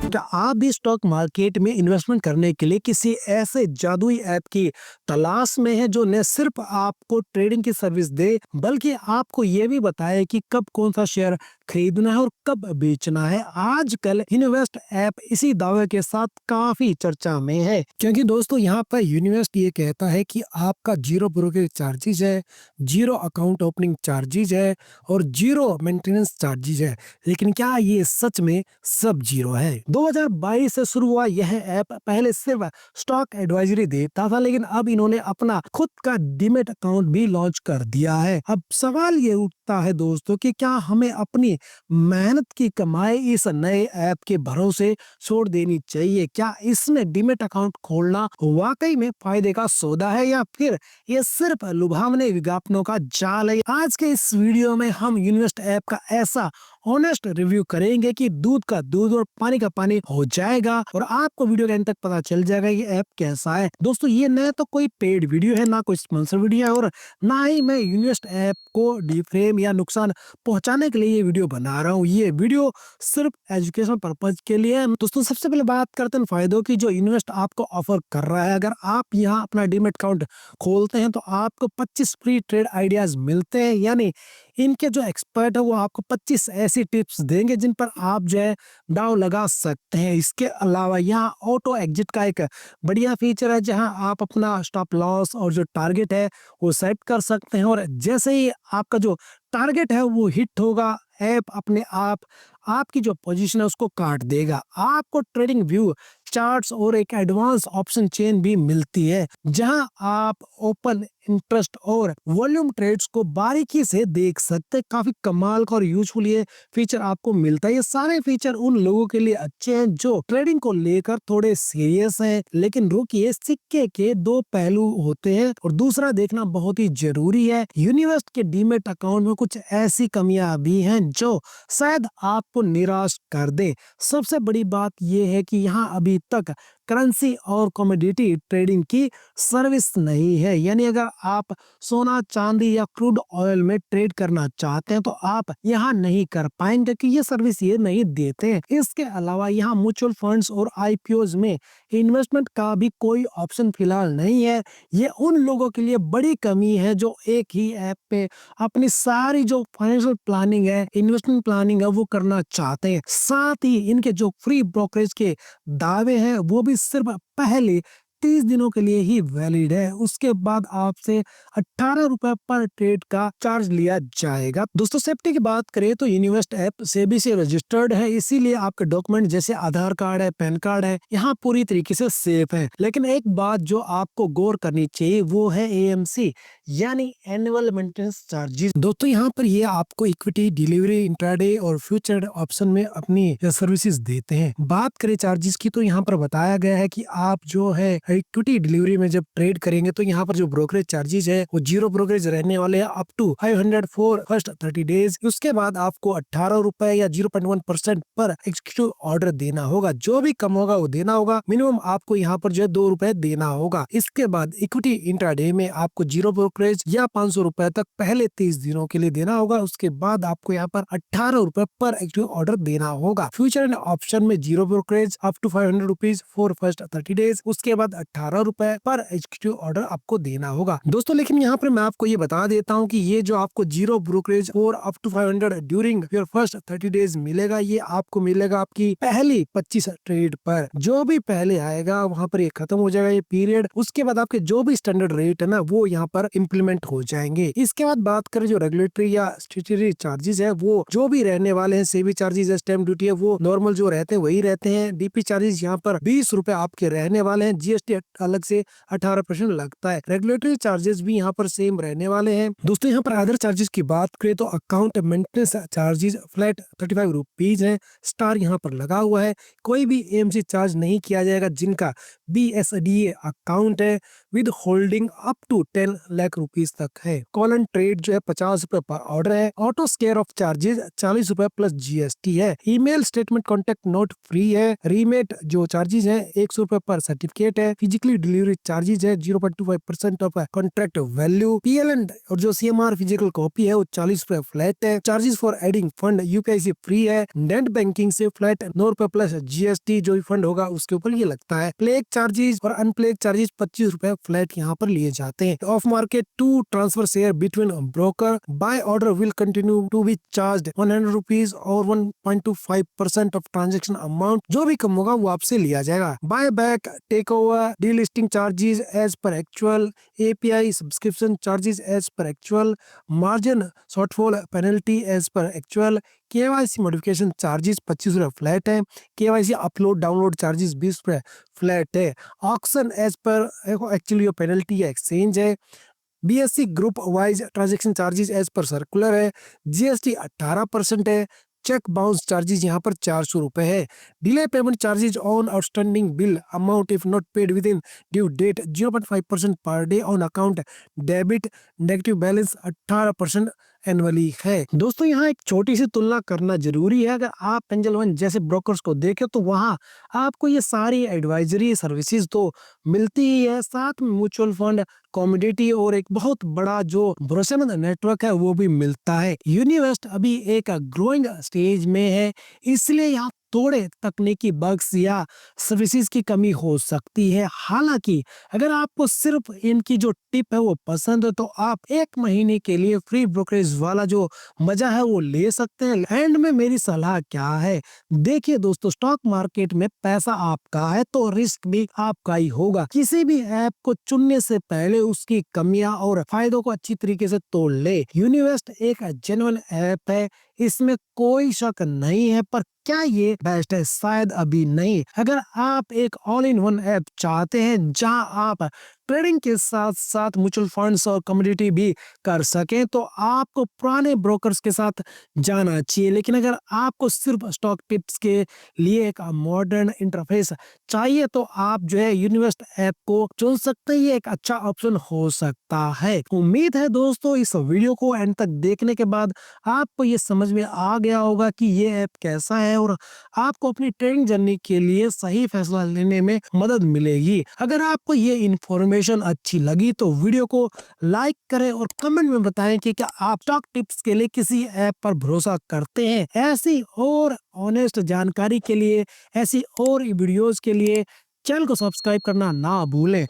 क्या आप भी स्टॉक मार्केट में इन्वेस्टमेंट करने के लिए किसी ऐसे जादुई ऐप की तलाश में है जो न सिर्फ आपको ट्रेडिंग की सर्विस दे बल्कि आपको ये भी बताए कि कब कौन सा शेयर खरीदना है और कब बेचना है। आजकल इन्वेस्ट ऐप इसी दावे के साथ काफी चर्चा में है, क्योंकि दोस्तों यहाँ पर यूनिवेस्ट ये कहता है कि आपका जीरो ब्रोकरेज चार्जेज है, जीरो अकाउंट ओपनिंग चार्जेज है और जीरो मेंटेनेंस चार्जेज है। लेकिन क्या ये सच में सब जीरो है? 2022 से शुरू हुआ यह ऐप पहले सिर्फ स्टॉक एडवाइजरी देता था, लेकिन अब इन्होंने अपना खुद का डीमैट अकाउंट भी लॉन्च कर दिया है। अब सवाल ये उठता है दोस्तों कि क्या हमें अपनी मेहनत की कमाई इस नए ऐप के भरोसे छोड़ देनी चाहिए? क्या इसमें डीमैट अकाउंट खोलना वाकई में फायदे का सौदा है या फिर ये सिर्फ लुभावने विज्ञापनों का जाल है? आज के इस वीडियो में हम यूनिवेस्ट ऐप का ऐसा ऑनेस्ट रिव्यू करेंगे कि दूध का दूध और पानी का पानी हो जाएगा और आपको वीडियो के अंत तक पता चल जाएगा ये ऐप कैसा है। दोस्तों ये न तो कोई पेड वीडियो है, ना कोई स्पॉन्सर वीडियो है और ना ही मैं यूनिवेस्ट ऐप को डिफेम या नुकसान पहुंचाने के लिए ये वीडियो बना रहा हूँ। ये वीडियो सिर्फ एजुकेशन पर्पज के लिए है। दोस्तों सबसे पहले बात करते हैं फायदों की जो इन्वेस्ट आपको ऑफर कर रहा है। अगर आप यहाँ अपना डीमैट अकाउंट खोलते हैं तो आपको 25 फ्री ट्रेड आइडियाज मिलते हैं, यानी इनके जो एक्सपर्ट है वो आपको 25 ऐसी टिप्स देंगे जिन पर आप जो है दांव लगा सकते हैं। इसके अलावा यहाँ ऑटो एग्जिट का एक बढ़िया फीचर है जहां आप अपना स्टॉप लॉस और जो टारगेट है वो सेट कर सकते हैं और जैसे ही आपका जो टारगेट है वो हिट होगा, ऐप अपने आप आपकी जो पोजीशन है उसको काट देगा। आपको ट्रेडिंग व्यू चार्ट्स और एक एडवांस ऑप्शन चेन भी मिलती है जहां आप ओपन इंटरेस्ट और वॉल्यूम ट्रेड्स को बारीकी से देख सकते हैं। काफी कमाल का और यूजफुल ये फीचर आपको मिलता है। ये सारे फीचर उन लोगों के लिए अच्छे हैं जो ट्रेडिंग को लेकर थोड़े सीरियस हैं, लेकिन रुकिए, सिक्के के दो पहलू होते हैं और दूसरा देखना बहुत ही जरूरी है। यूनिवेस्ट के डीमैट अकाउंट में कुछ ऐसी कमियां भी हैं जो शायद आपको निराश कर दे। सबसे बड़ी बात यह है कि यहाँ अभी तक करेंसी और कमोडिटी ट्रेडिंग की सर्विस नहीं है, यानी अगर आप सोना चांदी या क्रूड ऑयल में ट्रेड करना चाहते हैं तो आप यहाँ नहीं कर पाएंगे कि ये सर्विस ये नहीं देते हैं। इसके अलावा यहाँ म्यूचुअल फंड्स और आईपीओज में इन्वेस्टमेंट का भी कोई ऑप्शन फिलहाल नहीं है। ये उन लोगों के लिए बड़ी कमी है जो एक ही ऐप पे अपनी सारी जो फाइनेंशियल प्लानिंग है, इन्वेस्टमेंट प्लानिंग है वो करना चाहते हैं। साथ ही इनके जो फ्री ब्रोकरेज के दावे हैं वो भी सिर्फ पहले 30 दिनों के लिए ही वैलिड है। उसके बाद आपसे 18 रुपए पर ट्रेड का चार्ज लिया जाएगा। दोस्तों सेफ्टी की बात करें तो यूनिवेस्ट ऐप सेबी से रजिस्टर्ड है, इसीलिए आपके डॉक्यूमेंट जैसे आधार कार्ड है, पैन कार्ड है, यहाँ पूरी तरीके से सेफ है। लेकिन एक बात जो आपको गौर करनी चाहिए वो है एएमसी यानी एनुअल मेंटेनेंस चार्जेस। दोस्तों यहाँ पर ये आपको इक्विटी, डिलीवरी, इंट्राडे और फ्यूचर ऑप्शन में अपनी सर्विसेज देते हैं। बात करें चार्जेस की तो यहाँ पर बताया गया है कि आप जो है इक्विटी डिलीवरी में जब ट्रेड करेंगे तो यहाँ पर जो ब्रोकरेज चार्जेस है वो जीरो ब्रोकरेज रहने वाले हैं up to 500 for first 30 days. उसके बाद आपको 18 रुपए या 0.1% पर एग्जीक्यूटिव ऑर्डर देना होगा। जो भी कम होगा वो देना होगा। मिनिमम आपको यहाँ पर जो है 2 रुपए देना होगा। इसके बाद इक्विटी इंट्राडे में आपको जीरो ब्रोकरेज या 500 रुपए तक पहले 30 दिनों के लिए देना होगा। उसके बाद आपको यहाँ पर 18 रुपए पर एग्जीक्यूटिव ऑर्डर देना होगा। फ्यूचर एंड ऑप्शन में zero brokerage up to 500 rupees for first 30 days. उसके बाद 18 रुपए पर एग्जीक्यूटिव ऑर्डर आपको देना होगा। दोस्तों लेकिन यहाँ पर मैं आपको ये बता देता हूँ कि ये जो आपको जीरो ब्रोकरेज और up to 500 during your first 30 days मिलेगा, ये आपको मिलेगा आपकी पहली 25 ट्रेड पर। जो भी पहले आएगा वहां पर ये खत्म हो जाएगा ये पीरियड। उसके बाद आपके जो भी स्टैंडर्ड रेट है ना वो यहाँ पर इम्प्लीमेंट हो जाएंगे। इसके बाद बात करें जो रेगुलेटरी या स्टैट्यूटरी चार्जेस है वो जो भी रहने वाले हैं, सेबी चार्जेस है, स्टैम्प ड्यूटी है, वो नॉर्मल जो रहते हैं वही रहते हैं। डीपी चार्जेस यहाँ पर 20 रुपए आपके रहने वाले हैं। जीएसटी अलग से 18% लगता है। रेगुलेटरी चार्जेस भी यहाँ पर सेम रहने वाले हैं। दोस्तों यहाँ पर अदर चार्जेस की बात करें तो account maintenance charges flat 35 rupees है। स्टार यहाँ पर लगा हुआ है। कोई भी एएमसी चार्ज नहीं किया जाएगा जिनका BSDA अकाउंट है with holding up to 10 lakh rupees तक है। कॉल एंड ट्रेड जो है 50 रुपए पर ऑर्डर है। ऑटो स्केयर ऑफ चार्जेस 40 रुपए प्लस GST है। Email statement contact note free है। रीमेट जो चार्जेस है 100 रुपए पर सर्टिफिकेट है। फिजिकली डिलीवरी चार्जेज है 0.25% ऑफ कॉन्ट्रैक्ट वैल्यू। PLN और जो CMR फिजिकल कॉपी है वो 40 रुपए फ्लैट है। Charges for adding fund UPI से फ्री है। नेट बैंकिंग से फ्लैट 9 रुपए प्लस GST जो भी फंड होगा उसके ऊपर ये लगता है। प्लेग चार्जेस और अनप्लेग चार्जेस 25 रुपए फ्लैट यहाँ पर लिए जाते हैं। Off market to transfer share between broker by order will continue to be charge 100 rupees और 1.25% ऑफ ट्रांजेक्शन अमाउंट जो भी कम होगा वो आपसे लिया जाएगा। Buy back, take over, delisting charges as per actual, API subscription charges as per actual, margin shortfall penalty as per actual, KYC modification charges 25 रुपए flat है। KYC अपलोड डाउनलोड चार्जेस 20 रुपए फ्लैट है। Auction as per actually penalty या exchange है। BSC group wise transaction charges as per circular है। GST 18% है। Cheque bounce charges यहाँ पर 400 रुपए है। Delay payment charges on outstanding bill amount if not paid with in due date 0.5% per day on account debit. Negative balance 18% annually है। दोस्तों यहाँ एक छोटी सी तुलना करना जरूरी है। अगर आप एंजल वन जैसे ब्रोकर्स को देखें तो वहाँ आपको ये सारी एडवाइजरी सर्विसेज तो मिलती ही है, साथ में म्यूचुअल फंड, कमोडिटी और एक बहुत बड़ा जो भरोसेमंद नेटवर्क है वो भी मिलता है। यूनिवेस्ट अभी एक ग्रोइंग स्टेज में है, इसलिए यहाँ थोड़े तकनीकी बग्स या सर्विसेज की कमी हो सकती है। हालांकि अगर आपको सिर्फ इनकी जो टिप है वो पसंद है तो आप 1 महीने के लिए फ्री ब्रोकरेज वाला जो मजा है वो ले सकते हैं। एंड में मेरी सलाह क्या है, देखिए दोस्तों, स्टॉक मार्केट में पैसा आपका है तो रिस्क भी आपका ही होगा। किसी भी ऐप को चुनने से पहले उसकी कमियां और फायदों को अच्छी तरीके से तोड़ ले। यूनिवेस्ट एक जेन्युइन ऐप है, इसमें कोई शक नहीं है, पर क्या ये बेस्ट है? शायद अभी नहीं। अगर आप एक ऑल इन वन ऐप चाहते हैं जहां आप ट्रेडिंग के साथ साथ म्यूचुअल फंड्स और कमोडिटी भी कर सकें तो आपको पुराने ब्रोकर्स के साथ जाना चाहिए। लेकिन अगर आपको सिर्फ स्टॉक टिप्स के लिए एक मॉडर्न इंटरफेस चाहिए तो आप जो है यूनिवेस्ट ऐप को चुन सकते हैं, ये एक अच्छा ऑप्शन हो सकता है। उम्मीद है दोस्तों इस वीडियो को एंड तक देखने के बाद आपको ये समझ में आ गया होगा कि ये ऐप कैसा है और आपको अपनी ट्रेडिंग जर्नी के लिए सही फैसला लेने में मदद मिलेगी। अगर आपको ये इन्फॉर्मेशन अच्छी लगी तो वीडियो को लाइक करें और कमेंट में बताएं कि क्या आप स्टॉक टिप्स के लिए किसी ऐप पर भरोसा करते हैं। ऐसी और ऑनेस्ट जानकारी के लिए, ऐसी और वीडियोस के लिए चैनल को सब्सक्राइब करना ना भूलें।